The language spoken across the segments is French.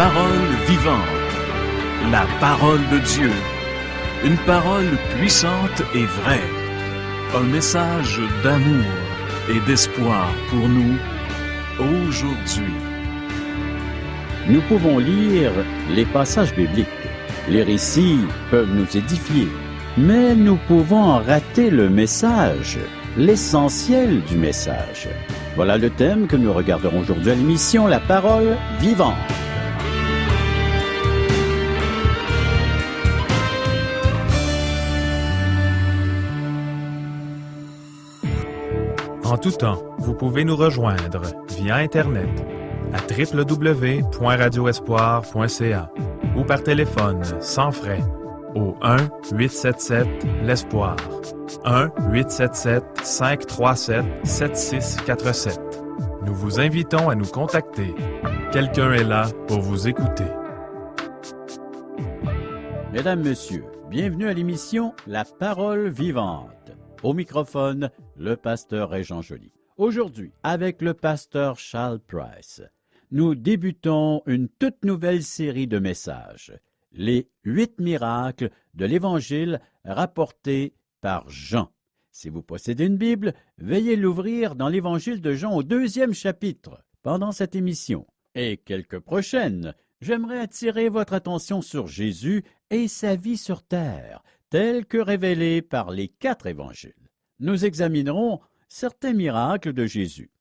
parole vivante, la parole de Dieu, une parole puissante et vraie, un message d'amour et d'espoir pour nous aujourd'hui. Nous pouvons lire les passages bibliques. Les récits peuvent nous édifier, mais nous pouvons en rater le message, l'essentiel du message. Voilà le thème que nous regarderons aujourd'hui à l'émission La parole vivante. En tout temps, vous pouvez nous rejoindre via Internet à www.radioespoir.ca ou par téléphone sans frais au 1-877-l'Espoir, 1-877-537-7647. Nous vous invitons à nous contacter. Quelqu'un est là pour vous écouter. Mesdames, Messieurs, bienvenue à l'émission La parole vivante. Au microphone, le pasteur Régent Joly. Aujourd'hui, avec le pasteur Charles Price, nous débutons une toute nouvelle série de messages, les 8 miracles de l'Évangile rapportés par Jean. Si vous possédez une Bible, veuillez l'ouvrir dans l'Évangile de Jean au 2e chapitre. Pendant cette émission et quelques prochaines, j'aimerais attirer votre attention sur Jésus et sa vie sur terre, telle que révélée par les 4 évangiles. Nous examinerons certains miracles de Jésus.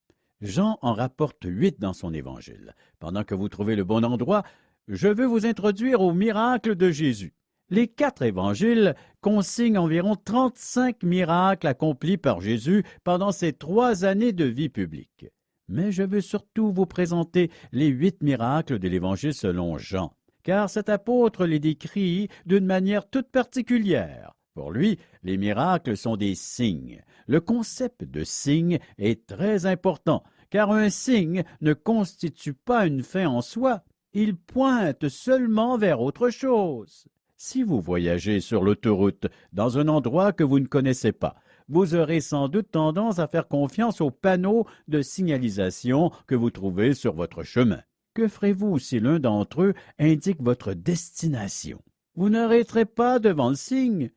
Jean en rapporte 8 dans son évangile. Pendant que vous trouvez le bon endroit, je veux vous introduire aux miracles de Jésus. Les 4 évangiles consignent environ 35 miracles accomplis par Jésus pendant ses 3 années de vie publique. Mais je veux surtout vous présenter les 8 miracles de l'évangile selon Jean, car cet apôtre les décrit d'une manière toute particulière. Pour lui, les miracles sont des signes. Le concept de signe est très important, car un signe ne constitue pas une fin en soi. Il pointe seulement vers autre chose. Si vous voyagez sur l'autoroute dans un endroit que vous ne connaissez pas, vous aurez sans doute tendance à faire confiance aux panneaux de signalisation que vous trouvez sur votre chemin. Que ferez-vous si l'un d'entre eux indique votre destination? Vous n'arrêterez pas devant le signe.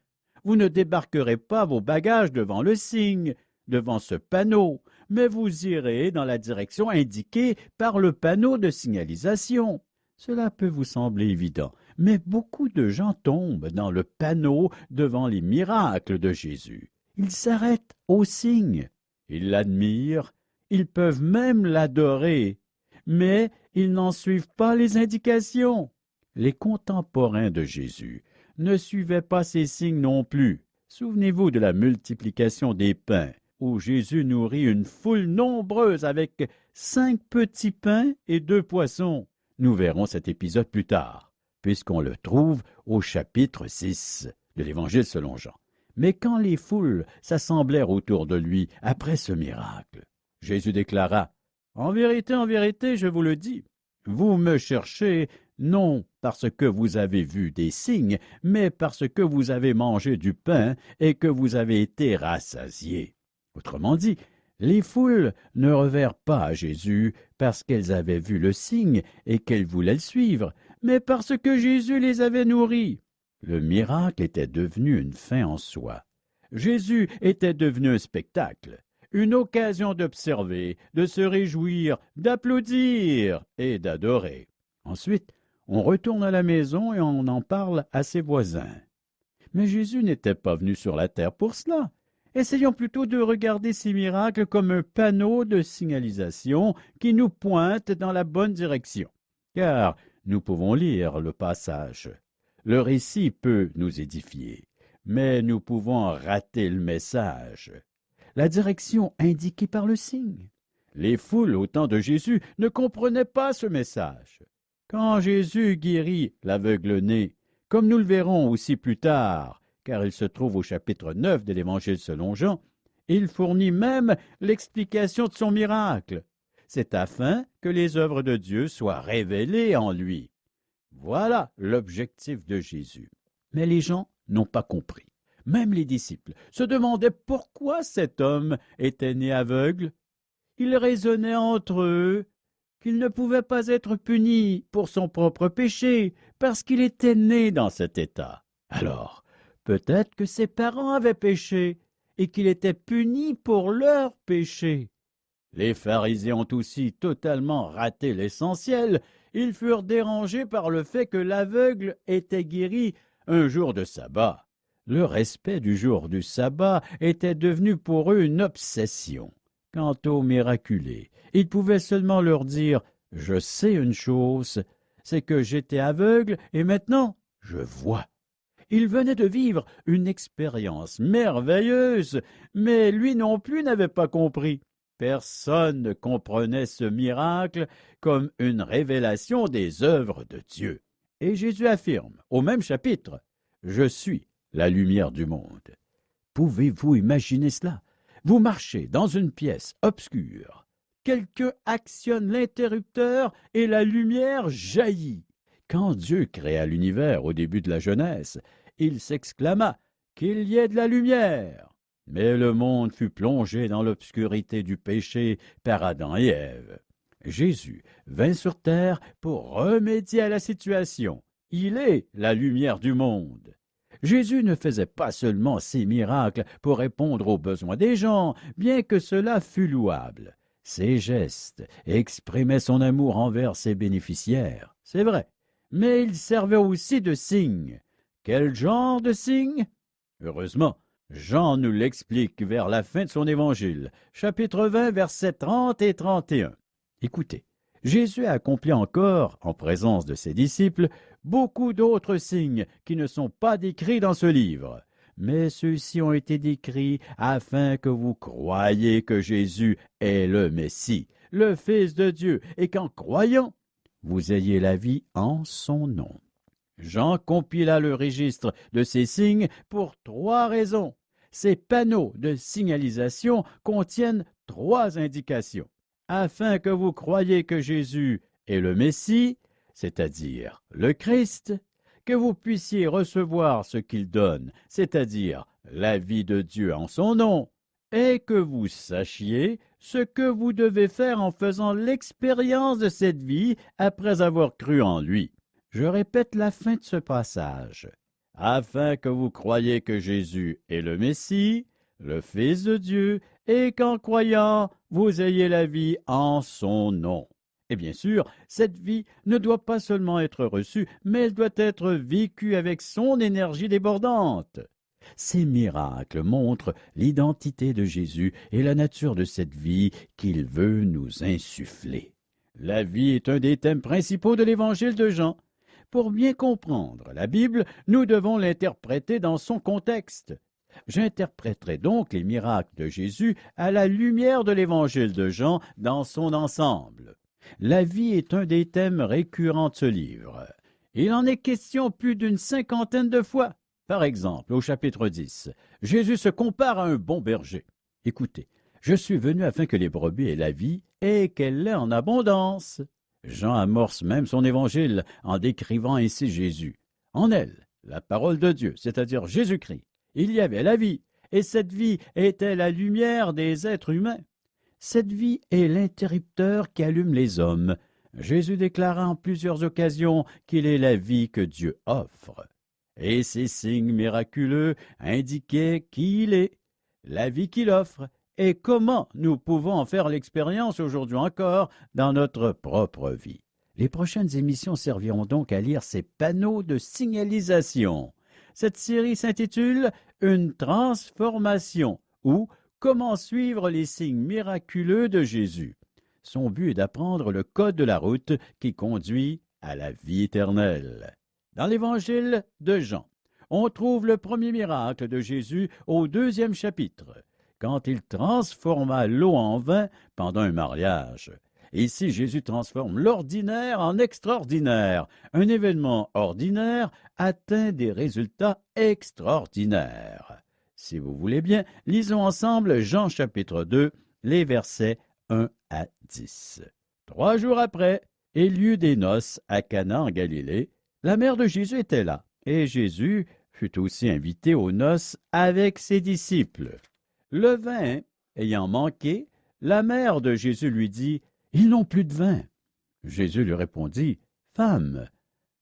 Vous ne débarquerez pas vos bagages devant le signe, devant ce panneau, mais vous irez dans la direction indiquée par le panneau de signalisation. Cela peut vous sembler évident, mais beaucoup de gens tombent dans le panneau devant les miracles de Jésus. Ils s'arrêtent au signe. Ils l'admirent, ils peuvent même l'adorer, mais ils n'en suivent pas les indications. Les contemporains de Jésus ne suivaient pas ces signes non plus. Souvenez-vous de la multiplication des pains, où Jésus nourrit une foule nombreuse avec 5 petits pains et 2 poissons. Nous verrons cet épisode plus tard, puisqu'on le trouve au chapitre 6 de l'Évangile selon Jean. Mais quand les foules s'assemblèrent autour de lui après ce miracle, Jésus déclara « En vérité, je vous le dis, vous me cherchez non parce que vous avez vu des signes, mais parce que vous avez mangé du pain et que vous avez été rassasiés. » Autrement dit, les foules ne revinrent pas à Jésus parce qu'elles avaient vu le signe et qu'elles voulaient le suivre, mais parce que Jésus les avait nourris. Le miracle était devenu une fin en soi. Jésus était devenu un spectacle, une occasion d'observer, de se réjouir, d'applaudir et d'adorer. Ensuite, on retourne à la maison et on en parle à ses voisins. Mais Jésus n'était pas venu sur la terre pour cela. Essayons plutôt de regarder ces miracles comme un panneau de signalisation qui nous pointe dans la bonne direction. Car nous pouvons lire le passage. Le récit peut nous édifier, mais nous pouvons rater le message, la direction indiquée par le signe. Les foules au temps de Jésus ne comprenaient pas ce message. Quand Jésus guérit l'aveugle-né, comme nous le verrons aussi plus tard, car il se trouve au chapitre 9 de l'Évangile selon Jean, il fournit même l'explication de son miracle. C'est afin que les œuvres de Dieu soient révélées en lui. Voilà l'objectif de Jésus. Mais les gens n'ont pas compris. Même les disciples se demandaient pourquoi cet homme était né aveugle. Ils raisonnaient entre eux. qu'il ne pouvait pas être puni pour son propre péché, parce qu'il était né dans cet état. Alors, peut-être que ses parents avaient péché, et qu'il était puni pour leur péché. Les pharisiens ont aussi totalement raté l'essentiel. Ils furent dérangés par le fait que l'aveugle était guéri un jour de sabbat. Le respect du jour du sabbat était devenu pour eux une obsession. Quant aux miraculés, ils pouvaient seulement leur dire « Je sais une chose, c'est que j'étais aveugle et maintenant je vois ». Il venait de vivre une expérience merveilleuse, mais lui non plus n'avait pas compris. Personne ne comprenait ce miracle comme une révélation des œuvres de Dieu. Et Jésus affirme, au même chapitre, « Je suis la lumière du monde ». Pouvez-vous imaginer cela? Vous marchez dans une pièce obscure. Quelqu'un actionne l'interrupteur et la lumière jaillit. Quand Dieu créa l'univers au début de la Genèse, il s'exclama qu'il y ait de la lumière. Mais le monde fut plongé dans l'obscurité du péché par Adam et Ève. Jésus vint sur terre pour remédier à la situation. Il est la lumière du monde. Jésus ne faisait pas seulement ces miracles pour répondre aux besoins des gens, bien que cela fût louable. Ses gestes exprimaient son amour envers ses bénéficiaires, c'est vrai, mais il servait aussi de signe. Quel genre de signe? Heureusement, Jean nous l'explique vers la fin de son évangile, chapitre 20, versets 30 et 31. Écoutez, Jésus a accompli encore, en présence de ses disciples, beaucoup d'autres signes qui ne sont pas décrits dans ce livre. Mais ceux-ci ont été décrits afin que vous croyiez que Jésus est le Messie, le Fils de Dieu, et qu'en croyant, vous ayez la vie en son nom. Jean compila le registre de ces signes pour 3 raisons. Ces panneaux de signalisation contiennent 3 indications. Afin que vous croyiez que Jésus est le Messie, c'est-à-dire le Christ, que vous puissiez recevoir ce qu'il donne, c'est-à-dire la vie de Dieu en son nom, et que vous sachiez ce que vous devez faire en faisant l'expérience de cette vie après avoir cru en lui. Je répète la fin de ce passage. Afin que vous croyiez que Jésus est le Messie, le Fils de Dieu, et qu'en croyant, vous ayez la vie en son nom. Et bien sûr, cette vie ne doit pas seulement être reçue, mais elle doit être vécue avec son énergie débordante. Ces miracles montrent l'identité de Jésus et la nature de cette vie qu'il veut nous insuffler. La vie est un des thèmes principaux de l'Évangile de Jean. Pour bien comprendre la Bible, nous devons l'interpréter dans son contexte. J'interpréterai donc les miracles de Jésus à la lumière de l'Évangile de Jean dans son ensemble. La vie est un des thèmes récurrents de ce livre. Il en est question plus d'une 50aine de fois. Par exemple, au chapitre 10, Jésus se compare à un bon berger. Écoutez, « Je suis venu afin que les brebis aient la vie et qu'elle l'ait en abondance. » Jean amorce même son évangile en décrivant ainsi Jésus. En elle, la parole de Dieu, c'est-à-dire Jésus-Christ, il y avait la vie, et cette vie était la lumière des êtres humains. Cette vie est l'interrupteur qui allume les hommes. Jésus déclara en plusieurs occasions qu'il est la vie que Dieu offre. Et ces signes miraculeux indiquaient qui il est, la vie qu'il offre, et comment nous pouvons en faire l'expérience aujourd'hui encore dans notre propre vie. Les prochaines émissions serviront donc à lire ces panneaux de signalisation. Cette série s'intitule « Une transformation » ou « Comment suivre les signes miraculeux de Jésus ». Son but est d'apprendre le code de la route qui conduit à la vie éternelle. Dans l'Évangile de Jean, on trouve le premier miracle de Jésus au 2e chapitre, quand il transforma l'eau en vin pendant un mariage. Ici, Jésus transforme l'ordinaire en extraordinaire. Un événement ordinaire atteint des résultats extraordinaires. Si vous voulez bien, lisons ensemble Jean chapitre 2, les versets 1 à 10. 3 jours après, il y eut des noces à Cana en Galilée. La mère de Jésus était là, et Jésus fut aussi invité aux noces avec ses disciples. Le vin ayant manqué, la mère de Jésus lui dit « Ils n'ont plus de vin. » Jésus lui répondit, « Femme,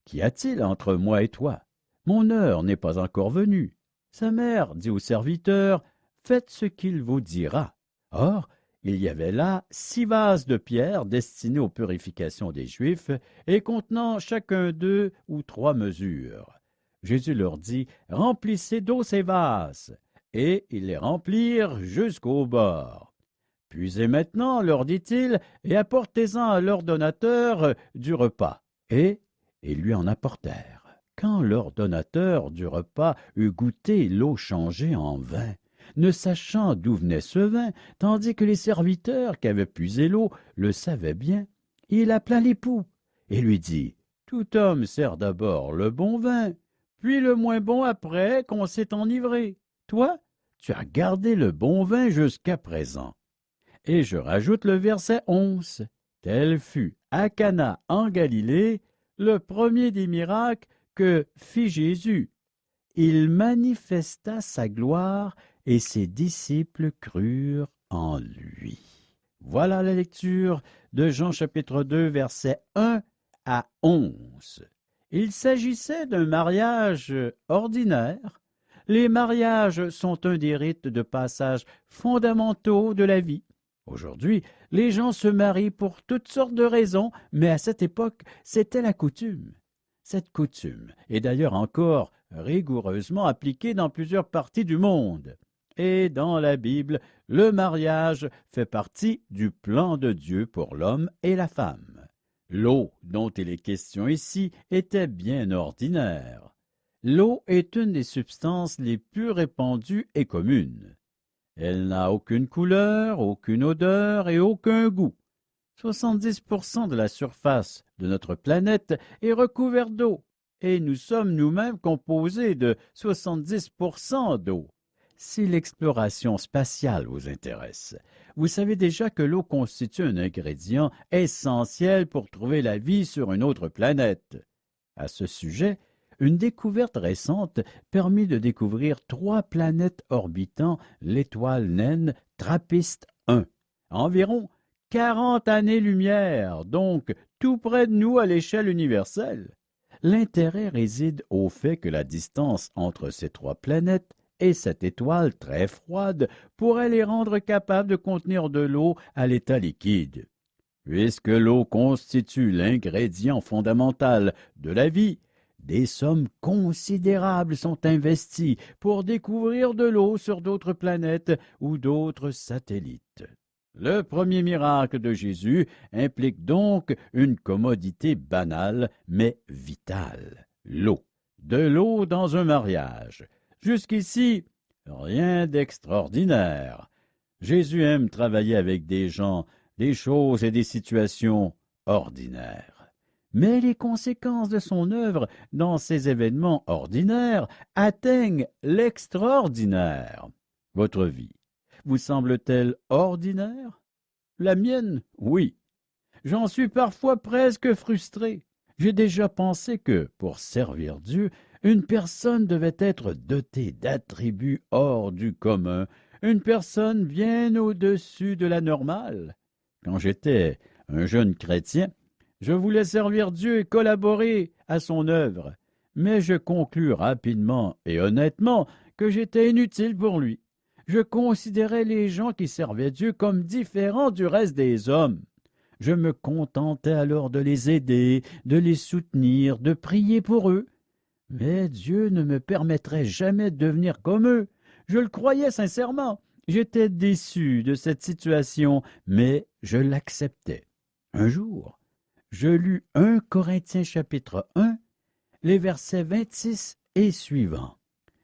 qu'y a-t-il entre moi et toi? Mon heure n'est pas encore venue. » Sa mère dit au serviteur, « Faites ce qu'il vous dira. » Or, il y avait là 6 vases de pierre destinés aux purifications des Juifs et contenant chacun 2 ou 3 mesures. Jésus leur dit, « Remplissez d'eau ces vases. » Et ils les remplirent jusqu'au bord. « Puisez maintenant, leur dit-il, et apportez-en à l'ordonnateur du repas. » Et ils lui en apportèrent. Quand l'ordonnateur du repas eut goûté l'eau changée en vin, ne sachant d'où venait ce vin, tandis que les serviteurs qui avaient puisé l'eau le savaient bien, il appela l'époux et lui dit, « Tout homme sert d'abord le bon vin, puis le moins bon après qu'on s'est enivré. Toi, tu as gardé le bon vin jusqu'à présent. » Et je rajoute le verset 11. Tel fut à Cana en Galilée le premier des miracles que fit Jésus. Il manifesta sa gloire et ses disciples crurent en lui. Voilà la lecture de Jean chapitre 2, versets 1 à 11. Il s'agissait d'un mariage ordinaire. Les mariages sont un des rites de passage fondamentaux de la vie. Aujourd'hui, les gens se marient pour toutes sortes de raisons, mais à cette époque, c'était la coutume. Cette coutume est d'ailleurs encore rigoureusement appliquée dans plusieurs parties du monde. Et dans la Bible, le mariage fait partie du plan de Dieu pour l'homme et la femme. L'eau dont il est question ici était bien ordinaire. L'eau est une des substances les plus répandues et communes. Elle n'a aucune couleur, aucune odeur et aucun goût. 70% de la surface de notre planète est recouverte d'eau, et nous sommes nous-mêmes composés de 70% d'eau. Si l'exploration spatiale vous intéresse, vous savez déjà que l'eau constitue un ingrédient essentiel pour trouver la vie sur une autre planète. À ce sujet, une découverte récente permet de découvrir 3 planètes orbitant l'étoile naine TRAPPIST-1, environ 40 années-lumière, donc tout près de nous à l'échelle universelle. L'intérêt réside au fait que la distance entre ces 3 planètes et cette étoile très froide pourrait les rendre capables de contenir de l'eau à l'état liquide. Puisque l'eau constitue l'ingrédient fondamental de la vie, des sommes considérables sont investies pour découvrir de l'eau sur d'autres planètes ou d'autres satellites. Le premier miracle de Jésus implique donc une commodité banale mais vitale, l'eau. De l'eau dans un mariage. Jusqu'ici, rien d'extraordinaire. Jésus aime travailler avec des gens, des choses et des situations ordinaires. Mais les conséquences de son œuvre dans ces événements ordinaires atteignent l'extraordinaire. Votre vie vous semble-t-elle ordinaire? La mienne, oui. J'en suis parfois presque frustré. J'ai déjà pensé que, pour servir Dieu, une personne devait être dotée d'attributs hors du commun, une personne bien au-dessus de la normale. Quand j'étais un jeune chrétien, je voulais servir Dieu et collaborer à son œuvre, mais je conclus rapidement et honnêtement que j'étais inutile pour lui. Je considérais les gens qui servaient Dieu comme différents du reste des hommes. Je me contentais alors de les aider, de les soutenir, de prier pour eux. Mais Dieu ne me permettrait jamais de devenir comme eux. Je le croyais sincèrement. J'étais déçu de cette situation, mais je l'acceptais. Un jour, je lus 1 Corinthiens chapitre 1, les versets 26 et suivants.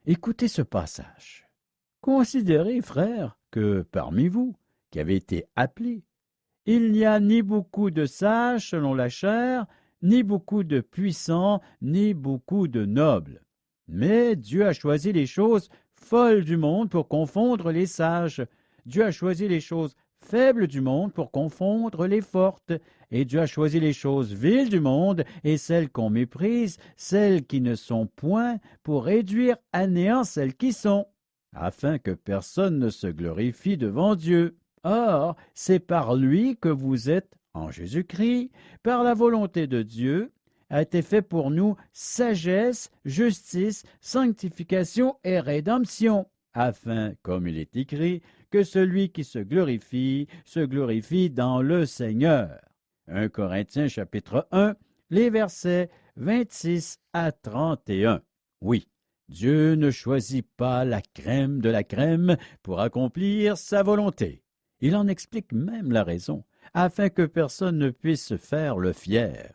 Écoutez ce passage. « Considérez, frères, que parmi vous, qui avez été appelés, il n'y a ni beaucoup de sages selon la chair, ni beaucoup de puissants, ni beaucoup de nobles. Mais Dieu a choisi les choses folles du monde pour confondre les sages. Dieu a choisi les choses faibles du monde pour confondre les fortes. Et Dieu a choisi les choses viles du monde et celles qu'on méprise, celles qui ne sont point, pour réduire à néant celles qui sont, afin que personne ne se glorifie devant Dieu. Or, c'est par lui que vous êtes en Jésus-Christ, par la volonté de Dieu, a été fait pour nous sagesse, justice, sanctification et rédemption, afin, comme il est écrit, que celui qui se glorifie dans le Seigneur. 1 Corinthiens chapitre 1, les versets 26 à 31. Oui, Dieu ne choisit pas la crème de la crème pour accomplir sa volonté. Il en explique même la raison, afin que personne ne puisse se faire le fier.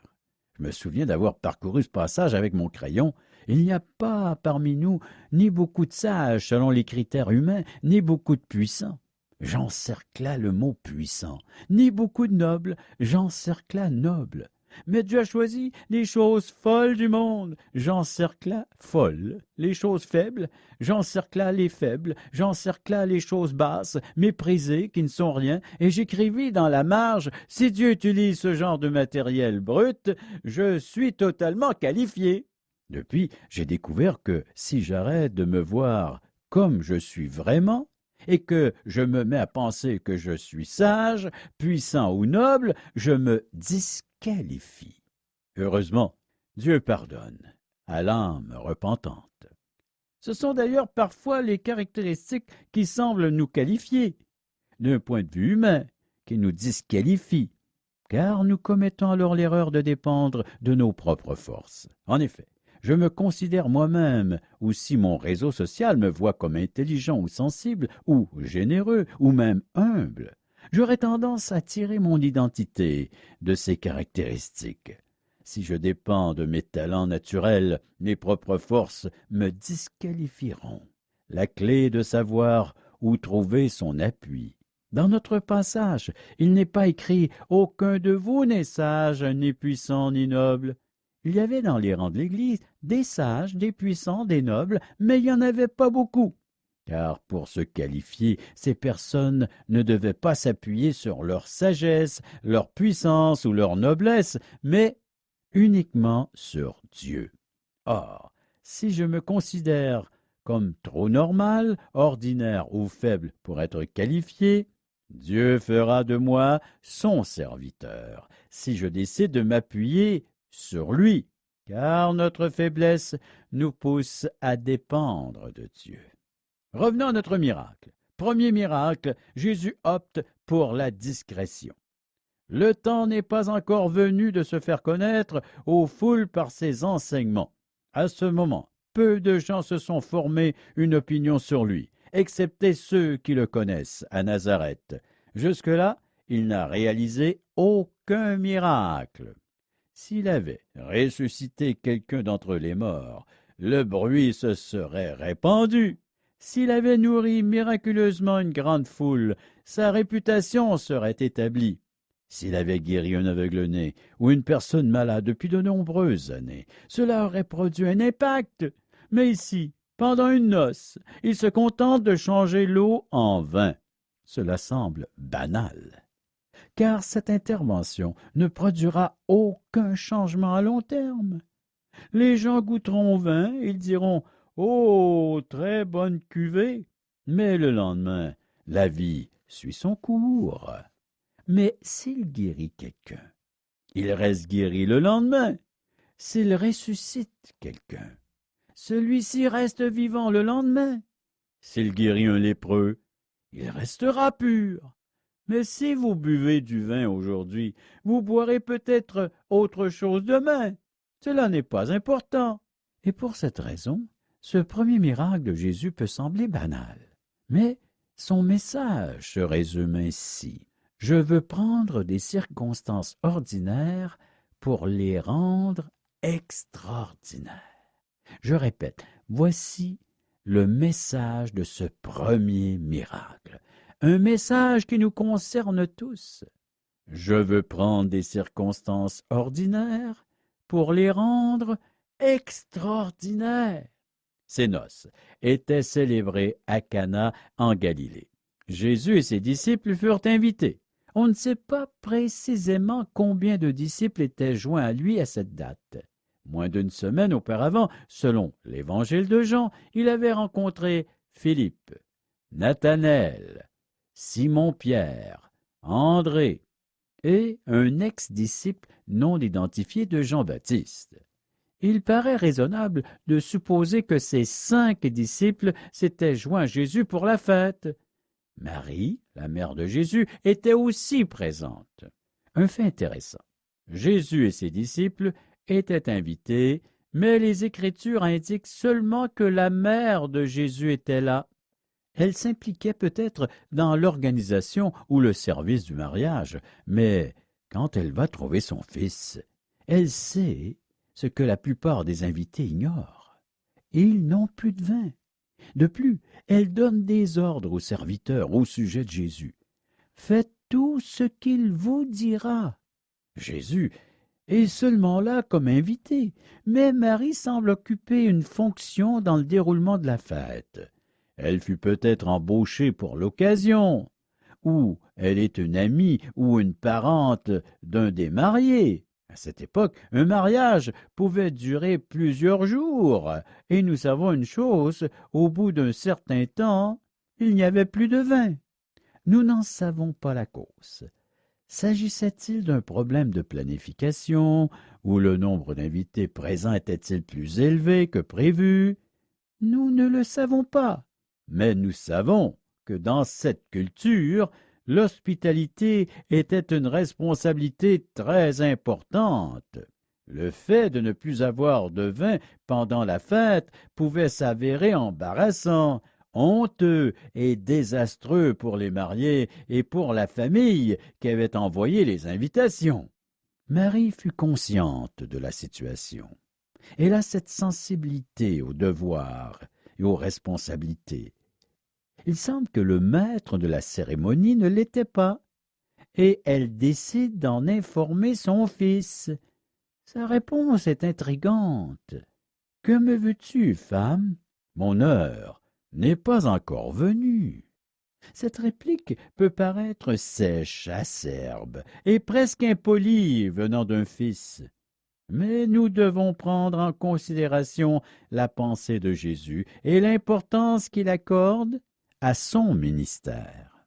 Je me souviens d'avoir parcouru ce passage avec mon crayon. Il n'y a pas parmi nous ni beaucoup de sages selon les critères humains, ni beaucoup de puissants. J'encercla le mot puissant, ni beaucoup de nobles, j'encercla noble. Mais Dieu a choisi les choses folles du monde, j'encercla folles. Les choses faibles, j'encercla les faibles, j'encercla les choses basses, méprisées, qui ne sont rien, et j'écrivis dans la marge, si Dieu utilise ce genre de matériel brut, je suis totalement qualifié. Depuis, j'ai découvert que si j'arrête de me voir comme je suis vraiment, et que je me mets à penser que je suis sage, puissant ou noble, je me disqualifie. Heureusement, Dieu pardonne à l'âme repentante. Ce sont d'ailleurs parfois les caractéristiques qui semblent nous qualifier, d'un point de vue humain, qui nous disqualifient, car nous commettons alors l'erreur de dépendre de nos propres forces. En effet, je me considère moi-même, ou si mon réseau social me voit comme intelligent ou sensible, ou généreux, ou même humble, j'aurais tendance à tirer mon identité de ces caractéristiques. Si je dépends de mes talents naturels, mes propres forces me disqualifieront. La clé est de savoir où trouver son appui. Dans notre passage, il n'est pas écrit « Aucun de vous n'est sage, ni puissant, ni noble ». Il y avait dans les rangs de l'Église des sages, des puissants, des nobles, mais il n'y en avait pas beaucoup. Car pour se qualifier, ces personnes ne devaient pas s'appuyer sur leur sagesse, leur puissance ou leur noblesse, mais uniquement sur Dieu. Or, si je me considère comme trop normal, ordinaire ou faible pour être qualifié, Dieu fera de moi son serviteur, si je décide de m'appuyer sur lui, car notre faiblesse nous pousse à dépendre de Dieu. Revenons à notre miracle. Premier miracle, Jésus opte pour la discrétion. Le temps n'est pas encore venu de se faire connaître aux foules par ses enseignements. À ce moment, peu de gens se sont formés une opinion sur lui, excepté ceux qui le connaissent à Nazareth. Jusque-là, il n'a réalisé aucun miracle. S'il avait ressuscité quelqu'un d'entre les morts, le bruit se serait répandu. S'il avait nourri miraculeusement une grande foule, sa réputation serait établie. S'il avait guéri un aveugle-né ou une personne malade depuis de nombreuses années, cela aurait produit un impact. Mais ici, pendant une noce, il se contente de changer l'eau en vin. Cela semble banal, car cette intervention ne produira aucun changement à long terme. Les gens goûteront au vin, ils diront « Oh, très bonne cuvée !» Mais le lendemain, la vie suit son cours. Mais s'il guérit quelqu'un, il reste guéri le lendemain. S'il ressuscite quelqu'un, celui-ci reste vivant le lendemain. S'il guérit un lépreux, il restera pur. Mais si vous buvez du vin aujourd'hui, vous boirez peut-être autre chose demain. Cela n'est pas important. Et pour cette raison, ce premier miracle de Jésus peut sembler banal. Mais son message se résume ainsi. Je veux prendre des circonstances ordinaires pour les rendre extraordinaires. Je répète, voici le message de ce premier miracle. Un message qui nous concerne tous. Je veux prendre des circonstances ordinaires pour les rendre extraordinaires. Ces noces étaient célébrées à Cana en Galilée. Jésus et ses disciples furent invités. On ne sait pas précisément combien de disciples étaient joints à lui à cette date. Moins d'une semaine auparavant, selon l'Évangile de Jean, il avait rencontré Philippe, Nathanaël, Simon-Pierre, André, et un ex-disciple non identifié de Jean-Baptiste. Il paraît raisonnable de supposer que ces 5 disciples s'étaient joints à Jésus pour la fête. Marie, la mère de Jésus, était aussi présente. Un fait intéressant. Jésus et ses disciples étaient invités, mais les Écritures indiquent seulement que la mère de Jésus était là. Elle s'impliquait peut-être dans l'organisation ou le service du mariage, mais quand elle va trouver son fils, elle sait ce que la plupart des invités ignorent. Ils n'ont plus de vin. De plus, elle donne des ordres aux serviteurs au sujet de Jésus. Faites tout ce qu'il vous dira. Jésus est seulement là comme invité, mais Marie semble occuper une fonction dans le déroulement de la fête. Elle fut peut-être embauchée pour l'occasion, ou elle est une amie ou une parente d'un des mariés. À cette époque, un mariage pouvait durer plusieurs jours, et nous savons une chose, au bout d'un certain temps, il n'y avait plus de vin. Nous n'en savons pas la cause. S'agissait-il d'un problème de planification, ou le nombre d'invités présents était-il plus élevé que prévu? Nous ne le savons pas, mais nous savons que dans cette culture, l'hospitalité était une responsabilité très importante. Le fait de ne plus avoir de vin pendant la fête pouvait s'avérer embarrassant, honteux et désastreux pour les mariés et pour la famille qui avait envoyé les invitations. Marie fut consciente de la situation. Elle a cette sensibilité aux devoirs et aux responsabilités. Il semble que le maître de la cérémonie ne l'était pas, et elle décide d'en informer son fils. Sa réponse est intrigante. « Que me veux-tu, femme? Mon heure n'est pas encore venue. » Cette réplique peut paraître sèche, acerbe et presque impolie venant d'un fils. Mais nous devons prendre en considération la pensée de Jésus et l'importance qu'il accorde à son ministère.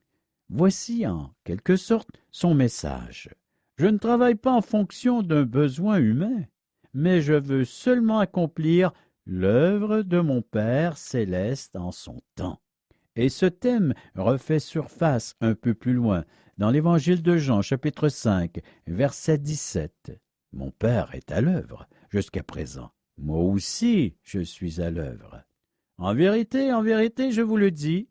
Voici en quelque sorte son message. Je ne travaille pas en fonction d'un besoin humain, mais je veux seulement accomplir l'œuvre de mon Père céleste en son temps. Et ce thème refait surface un peu plus loin, dans l'Évangile de Jean, chapitre 5, verset 17. « Mon Père est à l'œuvre jusqu'à présent. Moi aussi, je suis à l'œuvre. En vérité, je vous le dis,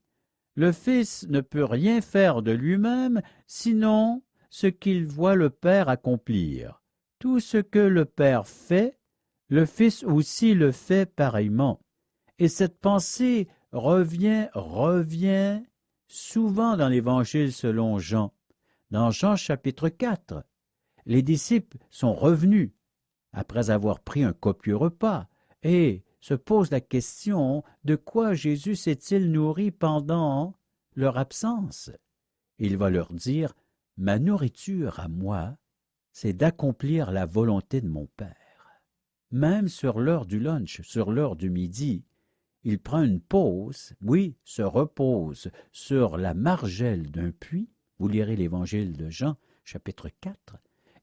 le Fils ne peut rien faire de lui-même, sinon ce qu'il voit le Père accomplir. Tout ce que le Père fait, le Fils aussi le fait pareillement. » Et cette pensée revient souvent dans l'Évangile selon Jean. Dans Jean chapitre 4, les disciples sont revenus après avoir pris un copieux repas et se posent la question de quoi Jésus s'est-il nourri pendant leur absence. Il va leur dire « Ma nourriture à moi, c'est d'accomplir la volonté de mon Père. » Même sur l'heure du lunch, sur l'heure du midi, il prend une pause, oui, se repose sur la margelle d'un puits, vous lirez l'Évangile de Jean, chapitre 4,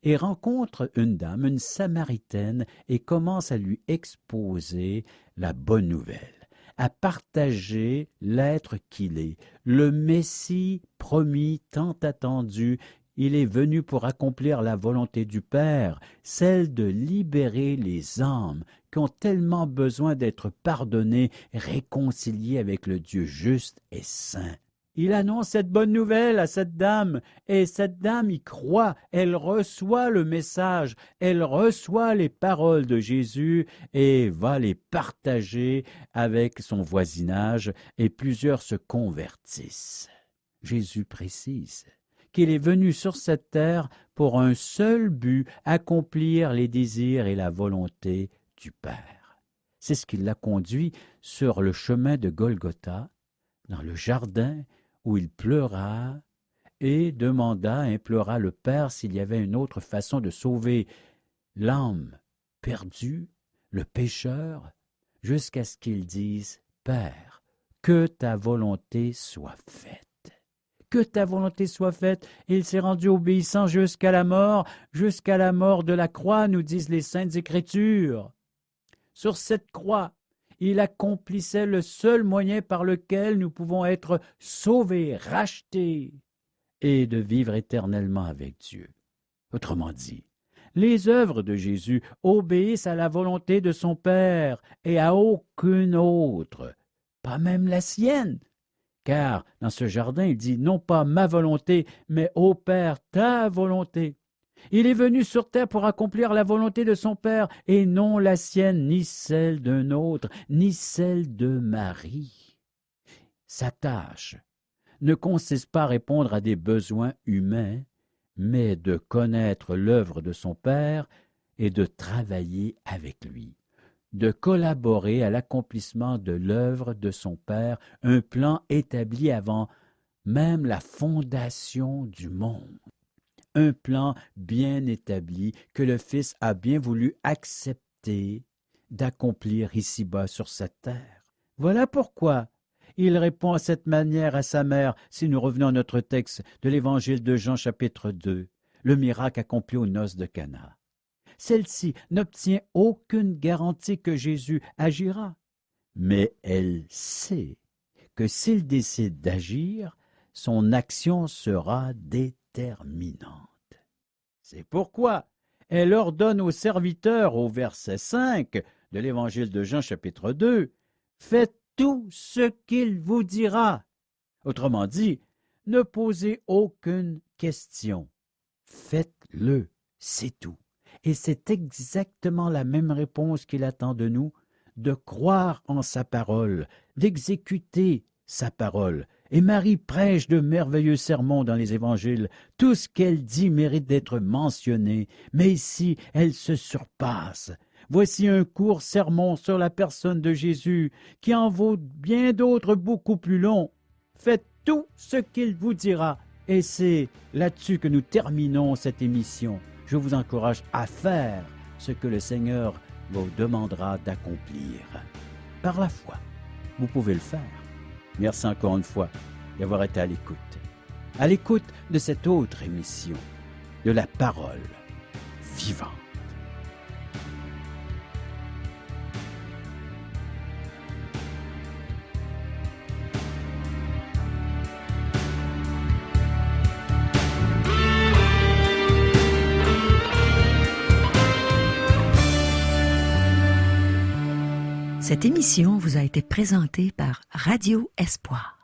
et rencontre une dame, une Samaritaine, et commence à lui exposer la bonne nouvelle, à partager l'être qu'il est, le Messie promis, tant attendu. Il est venu pour accomplir la volonté du Père, celle de libérer les âmes qui ont tellement besoin d'être pardonnées, réconciliées avec le Dieu juste et saint. Il annonce cette bonne nouvelle à cette dame, et cette dame y croit, elle reçoit le message, elle reçoit les paroles de Jésus et va les partager avec son voisinage, et plusieurs se convertissent. Jésus précise qu'il est venu sur cette terre pour un seul but, accomplir les désirs et la volonté du Père. C'est ce qui l'a conduit sur le chemin de Golgotha, dans le jardin où il pleura et implora le Père s'il y avait une autre façon de sauver l'âme perdue, le pécheur, jusqu'à ce qu'il dise « Père, que ta volonté soit faite ». que ta volonté soit faite. Et il s'est rendu obéissant jusqu'à la mort de la croix, nous disent les Saintes Écritures. Sur cette croix, il accomplissait le seul moyen par lequel nous pouvons être sauvés, rachetés et de vivre éternellement avec Dieu. Autrement dit, les œuvres de Jésus obéissent à la volonté de son Père et à aucune autre, pas même la sienne. Car dans ce jardin, il dit « Non pas ma volonté, mais ô Père, ta volonté ». Il est venu sur terre pour accomplir la volonté de son Père et non la sienne, ni celle d'un autre, ni celle de Marie. Sa tâche ne consiste pas à répondre à des besoins humains, mais de connaître l'œuvre de son Père et de travailler avec lui, de collaborer à l'accomplissement de l'œuvre de son Père, un plan établi avant même la fondation du monde. Un plan bien établi que le Fils a bien voulu accepter d'accomplir ici-bas sur cette terre. Voilà pourquoi il répond à cette manière à sa mère, si nous revenons à notre texte de l'Évangile de Jean chapitre 2, le miracle accompli aux noces de Cana. Celle-ci n'obtient aucune garantie que Jésus agira, mais elle sait que s'il décide d'agir, son action sera déterminante. C'est pourquoi elle ordonne aux serviteurs, au verset 5 de l'Évangile de Jean chapitre 2, « Faites tout ce qu'il vous dira. » Autrement dit, ne posez aucune question. Faites-le, c'est tout. Et c'est exactement la même réponse qu'il attend de nous, de croire en sa parole, d'exécuter sa parole. Et Marie prêche de merveilleux sermons dans les évangiles. Tout ce qu'elle dit mérite d'être mentionné, mais ici, elle se surpasse. Voici un court sermon sur la personne de Jésus, qui en vaut bien d'autres beaucoup plus longs. Faites tout ce qu'il vous dira. Et c'est là-dessus que nous terminons cette émission. Je vous encourage à faire ce que le Seigneur vous demandera d'accomplir. Par la foi, vous pouvez le faire. Merci encore une fois d'avoir été à l'écoute de cette autre émission de la parole vivante. Cette émission vous a été présentée par Radio Espoir.